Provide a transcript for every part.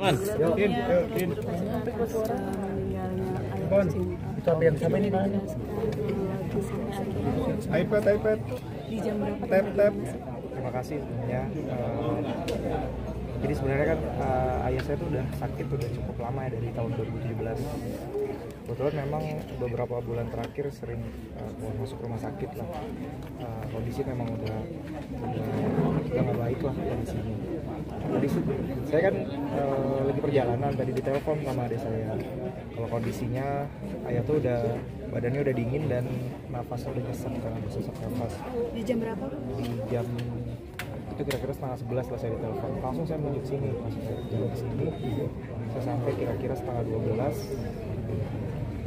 Man, Bon, tapi yang sama ini mana? iPad. Di jam berapa? Tab. Terima kasih sebenarnya. Jadi sebenarnya kan ayah saya tuh udah sakit udah cukup lama ya, dari tahun 2017. Kebetulan memang beberapa bulan terakhir sering masuk rumah sakit lah. Kondisi memang udah nggak baik lah kondisinya. Jadi saya kan lagi perjalanan, tadi ditelepon sama adik saya kalau kondisinya ayah tuh udah badannya udah dingin dan nafasnya udah sesak, karena sesak nafas. Di jam berapa? Di jam itu kira-kira 10:30 lah saya ditelepon. Langsung saya menuju sini, jalan ke sini. Saya sampai kira-kira 11:30.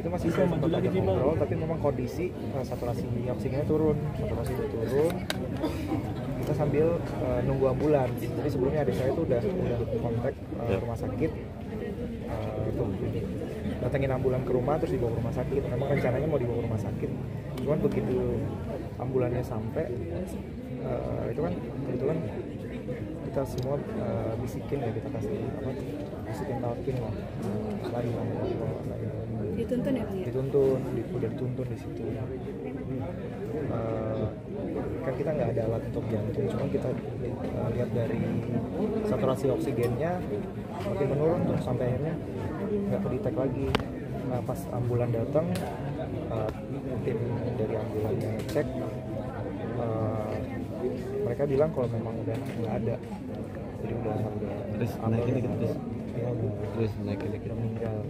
Itu masih saya sempat ada kontrol, tapi memang kondisi saturasi oksigennya turun. Kita sambil nunggu ambulans. Jadi sebelumnya adik saya itu udah kontak rumah sakit untuk datengin ambulan ke rumah, terus dibawa ke rumah sakit. Memang rencananya mau dibawa ke rumah sakit, cuman begitu ambulannya sampai itu kan kebetulan kita semua bisikin ya, kita kasih bisikin talking lah, lari. Dituntun ya Bang ya? Udah dituntun di situ. Kan kita nggak ada alat untuk jantung, cuma kita lihat dari saturasi oksigennya makin menurun tuh sampai akhirnya nggak kedetek lagi. Nah pas ambulan datang, tim dari ambulannya cek, mereka bilang kalau memang udah nggak ada, jadi udah terus naikin lagi terus meninggal.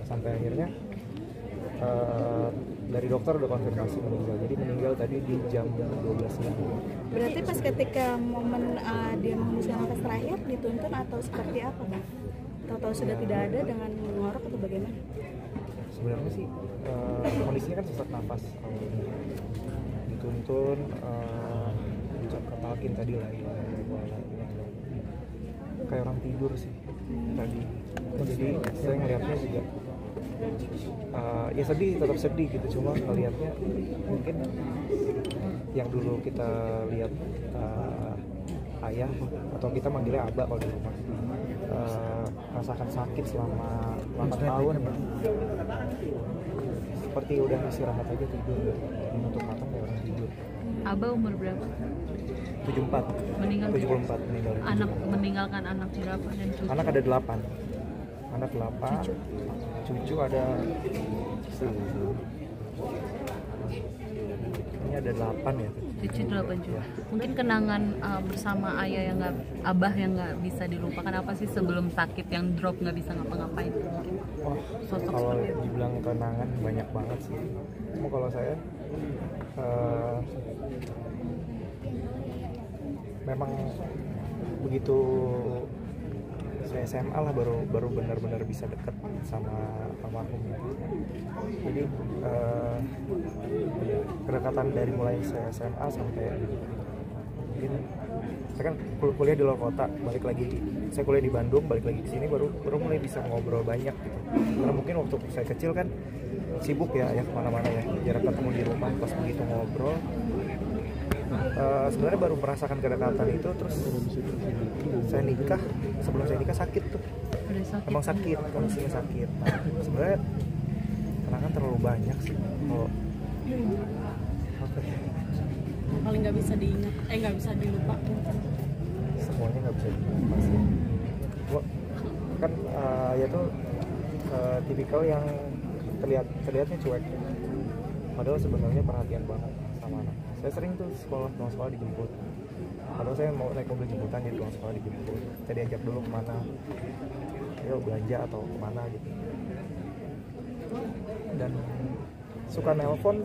Sampai akhirnya dari dokter udah konfirmasi meninggal, jadi meninggal tadi di jam 12 siang. Berarti pas ketika momen dia menghembuskan nafas terakhir dituntun atau seperti apa Bang? Tahu-tahu sudah tidak ada dengan mengorok atau bagaimana? Sebenarnya sih kondisinya kan sesak nafas, dituntun, dicapakin tadi lah, kayak orang tidur sih tadi. Jadi saya ngelihatnya juga ya sedih, tetap sedih gitu, cuma ngelihatnya mungkin yang dulu kita lihat ayah atau kita manggilnya abah kalau di rumah, rasakan sakit selama 8 tahun, seperti udah istirahat aja, tidur menutup mata kayak orang tidur. Abah umur berapa? 74. Meninggal 74 meninggal. Anak meninggalkan anak berapa dan cucu? Anak ada 8. Cucu ada ini ada 8 ya. Cucu 8 juga. Mungkin kenangan bersama ayah yang nggak, abah yang nggak bisa dilupakan apa sih sebelum sakit, yang drop nggak bisa ngapa-ngapain? Wah, sosok kalau seperti itu. dibilang kenangan banyak banget sih. Cuma kalau saya memang begitu saya SMA lah baru benar-benar bisa dekat sama almarhum. Jadi kedekatan dari mulai saya SMA sampai mungkin saya kan kuliah di luar kota, saya kuliah di Bandung, balik lagi di sini baru mulai bisa ngobrol banyak gitu. Karena mungkin waktu saya kecil kan sibuk ya kemana-mana ya, jarang ketemu di rumah. Pas begitu ngobrol, sebenarnya baru merasakan kedekatan itu. Terus saya nikah, sebelum saya nikah sakit tuh. Emang sakit, kondisinya sakit. Nah, sebenarnya kenangan terlalu banyak sih. Kalau Paling nggak bisa diingat, nggak bisa dilupakan. semuanya nggak bisa dilupakan sih. Kan ya tuh tipikal yang terlihatnya cuek, padahal sebenarnya perhatian banget sama anak. Saya sering tuh pulang sekolah dijemput, padahal saya mau naik mobil jemputan, jadi pulang sekolah dijemput. Saya diajak dulu kemana, ayo belanja atau kemana gitu. Dan suka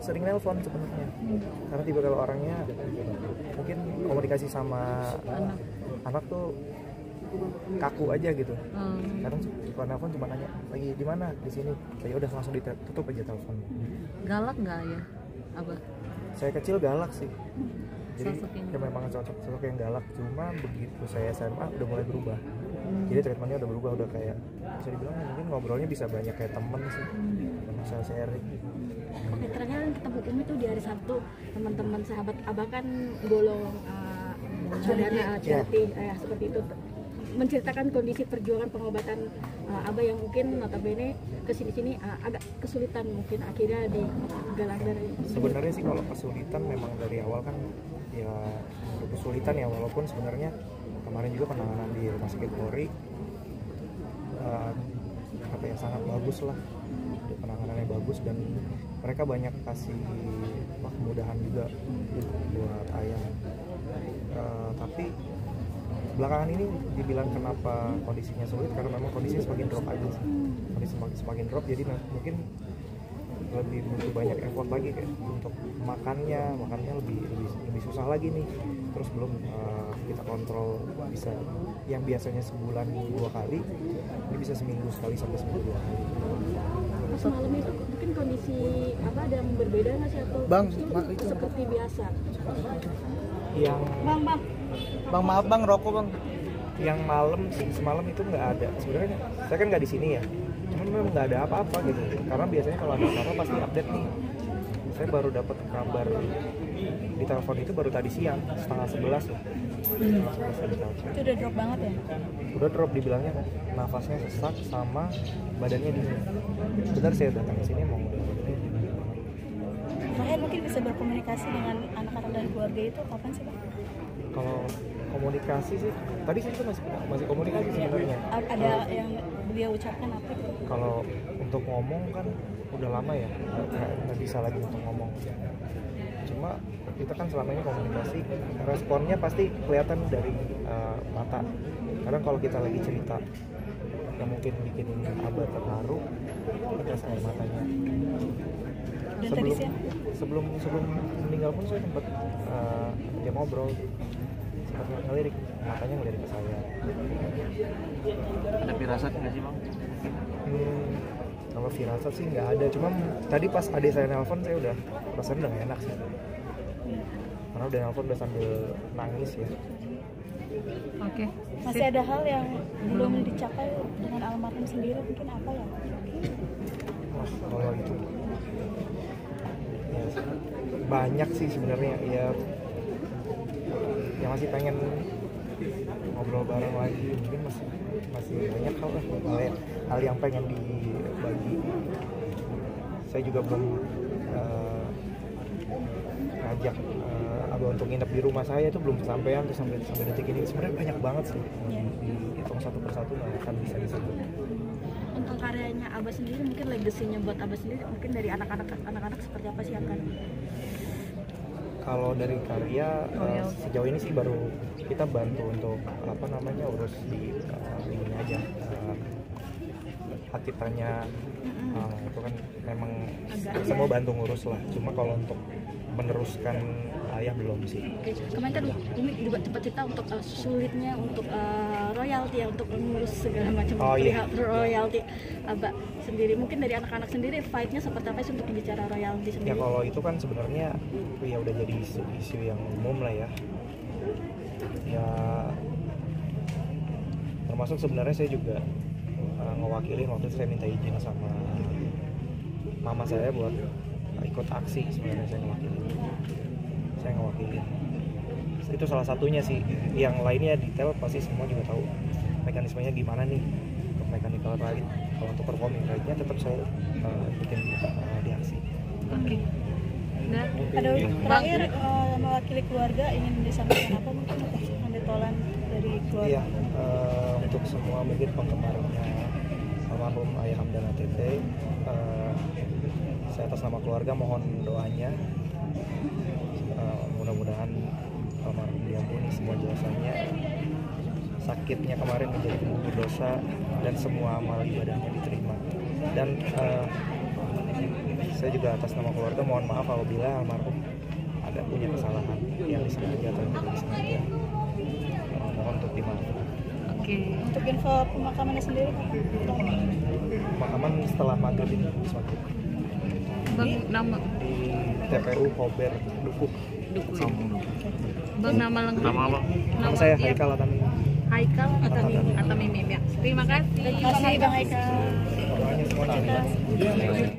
sering nelpon sebenarnya, karena tiba kalau orangnya mungkin komunikasi sama anak tuh kaku aja gitu. Kadang suka nelpon cuma nanya lagi di mana, di sini. Ya udah langsung ditutup aja telepon. Galak nggak ya abah? Saya kecil galak sih, jadi ya memang sosok yang galak. Cuma begitu saya SMA udah mulai berubah. Jadi treatmentnya udah berubah, udah kayak bisa dibilang mungkin ngobrolnya bisa banyak kayak temen sih, bisa sharing. Oke, terakhir ketemu Umi tuh di hari Sabtu, teman-teman sahabat abah kan golong charity, ya seperti itu. menceritakan kondisi perjuangan pengobatan Abah yang mungkin notabene kesini-sini agak kesulitan, mungkin akhirnya digalang dari. Sebenarnya sih kalau kesulitan memang dari awal kan ya kesulitan ya, walaupun sebenarnya kemarin juga penanganan di Rumah Sakit Polri apa ya sangat bagus lah, penanganannya bagus dan mereka banyak kasih kemudahan juga buat ayah. Tapi belakangan ini dibilang kenapa kondisinya sulit karena memang kondisinya semakin drop aja sih. Kondisi semakin drop, jadi mungkin lebih butuh banyak effort lagi kayak untuk makannya lebih susah lagi nih. Terus belum kita kontrol, bisa yang biasanya sebulan 2 kali ini bisa seminggu sekali sampai seminggu 2 kali. Semalam itu mungkin kondisi apa ada yang berbeda nggak sih atau itu seperti biasa? Yang Bang, maaf bang, rokok bang. yang semalam itu nggak ada. Sebenarnya saya kan nggak di sini ya, cuman memang nggak ada apa-apa gitu. Karena biasanya kalau ada apa-apa pasti update nih. Saya baru dapat kabar di telepon itu baru tadi siang 10:30 loh. itu udah drop banget ya? Udah drop, dibilangnya nafasnya sesak sama badannya dingin. Benar, saya datang ke sini mau Terakhir mungkin bisa berkomunikasi dengan anak-anak dan keluarga itu kapan sih Bang? kalau komunikasi sih tadi sih kita masih komunikasi sebenarnya. Ada yang beliau ucapkan apa gitu? Kalau untuk ngomong kan udah lama ya, nggak bisa lagi untuk ngomong. Cuma kita kan selama ini komunikasi, responnya pasti kelihatan dari mata. Kadang kalau kita lagi cerita yang mungkin bikin Abah terharu, kita air matanya. Dan tadi Sebelum meninggal pun saya sempat dia ngobrol, sempat ngelirik, matanya ngelirik ke saya. Ada firasat nggak sih bang? Kalau firasat sih nggak ada, cuma tadi pas adik saya nelpon saya udah rasanya udah gak enak sih, karena udah nelpon udah sambil nangis ya. Oke. masih ada hal yang belum dicapai dengan almarhum sendiri, mungkin apa ya? Wah, kalau itu ya, banyak sih sebenarnya ya, yang masih pengen ngobrol bareng lagi, mungkin masih banyak hal yang pengen dibagi. Saya juga belum ngajak Abah untuk nginep di rumah saya, itu belum kesampaian tuh sampai detik ini. Sebenarnya banyak banget sih, dihitung satu persatu nggak akan bisa disebut. Untuk karyanya Abah sendiri, mungkin legasinya buat Abah sendiri, mungkin dari anak-anak seperti apa sih akan? Kalau dari karya sejauh ini sih baru kita bantu untuk urus di ini aja, hak ciptanya. Itu kan memang semua bantu ngurus lah. Cuma kalau untuk meneruskan ayah belum sih. Kemarin kan Umi juga sempat cerita untuk sulitnya untuk royalti ya, untuk mengurus segala macam royalti Abah sendiri. Mungkin dari anak-anak sendiri fight-nya seperti apa sih untuk bicara royalti sendiri? Ya kalau itu kan sebenarnya ya udah jadi isu yang umum lah ya. Ya termasuk sebenarnya saya juga ngewakilin, waktu itu saya minta izin sama mama saya buat ikut aksi. Sebenarnya saya ngewakilin. Itu salah satunya sih. Yang lainnya detail pasti semua juga tahu mekanismenya gimana nih untuk mechanical ride. Kalau untuk performing ride-nya tetap saya bikin di aksi. Oke. Nah, Ada terakhir mewakili keluarga ingin disampaikan apa mungkin untuk pendetolan dari keluarga? Iya, untuk semua mungkin penggemarnya almarhum Ayah Hamdan ATT, saya atas nama keluarga mohon doanya, mudah-mudahan almarhum diampuni semua dosanya, sakitnya kemarin menjadi penggugur dosa, dan semua amal ibadahnya diterima. Dan saya juga atas nama keluarga mohon maaf apabila almarhum ada punya kesalahan yang disengaja atau yang tidak disengaja, mohon untuk dimaafkan. oke. Untuk info pemakamannya sendiri kapan? Pemakaman setelah maghrib ini, maghrib. Bang, nama Di TPU Kober Dukuk. Bang, nama lengkap. Nama bang? Nama saya Haikal Atami. Haikal atau Mimim ya. Terima kasih. Terima kasih Bang Eka. Orangnya semua nangis.